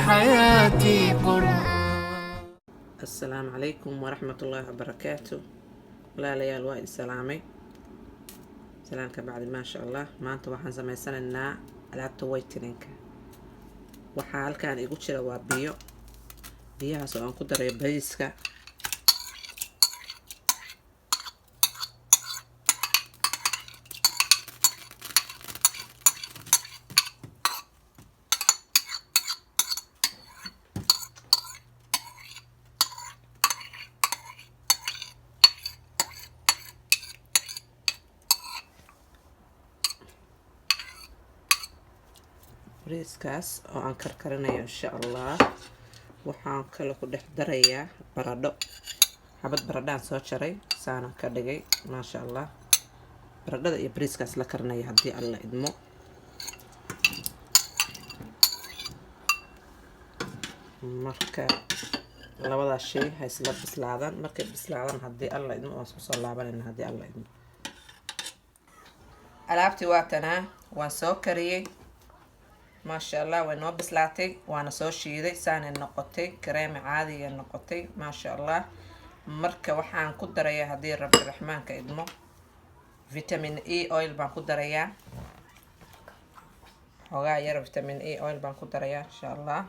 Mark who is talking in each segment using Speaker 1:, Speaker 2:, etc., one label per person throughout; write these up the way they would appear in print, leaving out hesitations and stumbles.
Speaker 1: حياتي قرآن.
Speaker 2: السلام عليكم ورحمة الله وبركاته. لا ليال waa islaamay salaamka bacdi ma sha Allah. maanta waxaan sameysanaynaa alaabta whitening-ka. waxaa halkaan igu jira waa biyahaas oo aan ku daray bariiska. bariiskaas oo aan karkarinayo insha Allah. waxaan kale ku dhex darayaa baradho. xabad baradhaan soo jaray saana ka dhigay ma sha Allah. baradhada iyo bariiskaas la karinaya haddii alla idmo. marka labadaas shay ha isla bislaadaan. markay bislaadaan haddii alla idmo waan isku soo laabanayna haddii alla idmo. alaabtii waa tanaa waan soo kariyey ما شاء الله. وينو بسلاتي وانا سو شيدي ساني نقطي كريم عادي نقطي ما شاء الله. مركه waxaan ku darayaa hadii rabbi raxmaanka idmo vitamin E oil baan ku darayaa. hogaa yar vitamin E oil baan ku darayaa insha Allah.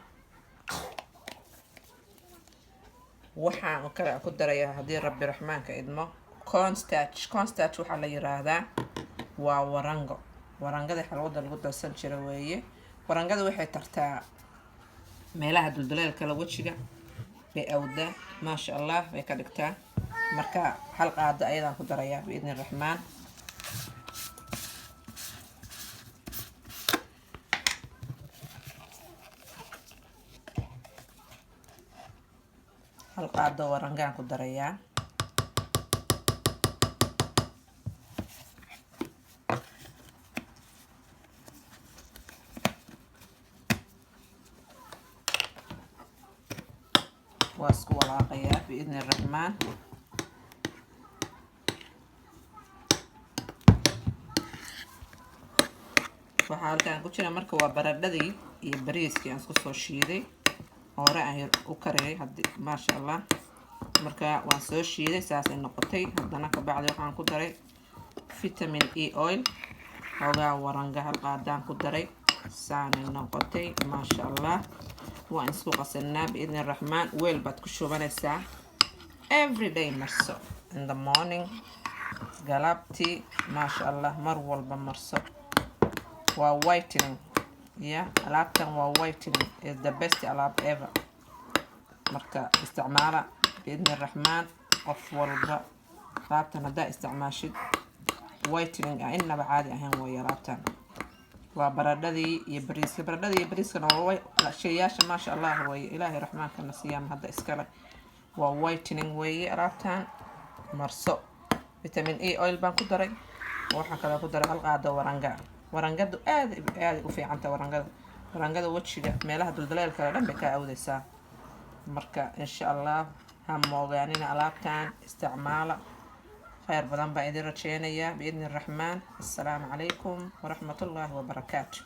Speaker 2: waxaan kale ku darayaa hadii rabbi raxmaanka idmo cornstarch waxa la yiraahdaa waa warangada xalwada lagu darsan jiray weeye. warangada waxay tartaa meelaha dulduleelka la wajiga bay awdaa ma sha Allah way ka dhigtaa. marka hal qaado ayadaan ku darayaa biidni raxmaan. hal qaado warangaan ku darayaa. واسكو ولاقيا بإذن الرحمن. waxaa halkaan ku jira marka waa baradhadii iyo bariiskii aan isku soo shiiday hore aan u kariyay hadii ma sha Allah. marka waan soo shiiday saas ay noqotay. haddana ka bacdi waxaan ku daray vitamin E oil hogaa waranga hal qaadaan ku daray saan ay noqotay ma sha Allah. waan isku qasanaa biidni raxmaan. weel baad ku shubanaysaa every day marso in the morning galabtii ma sha Allah. mar walba marso. waa whitening alaabtan waa whitening is the best alaab ever. marka isticmaala biidni raxmaan. qof walba alaabtan haddaa isticmaashid whitening inaba caadi ahayn way alaabtan. waa baradhadii iyo bariiska. baradhadii iyo bariiskana waa shayyaasha ma sha Allah way ilaahay raxmaanka nasiiyam hadda iskale. waa whitening way alaabtan marso. vitamin E oil baan ku daray. waxa kale ku daray hal qaado warangadu aad u fiicanta. warangada wajiga meelaha dulduleelka dhan bay ka awdaysaa. marka insha Allah ha moogaanina alaabtan isticmaala. خير بدن بإذن رجينا يا بإذن الرحمن. السلام عليكم ورحمة الله وبركاته.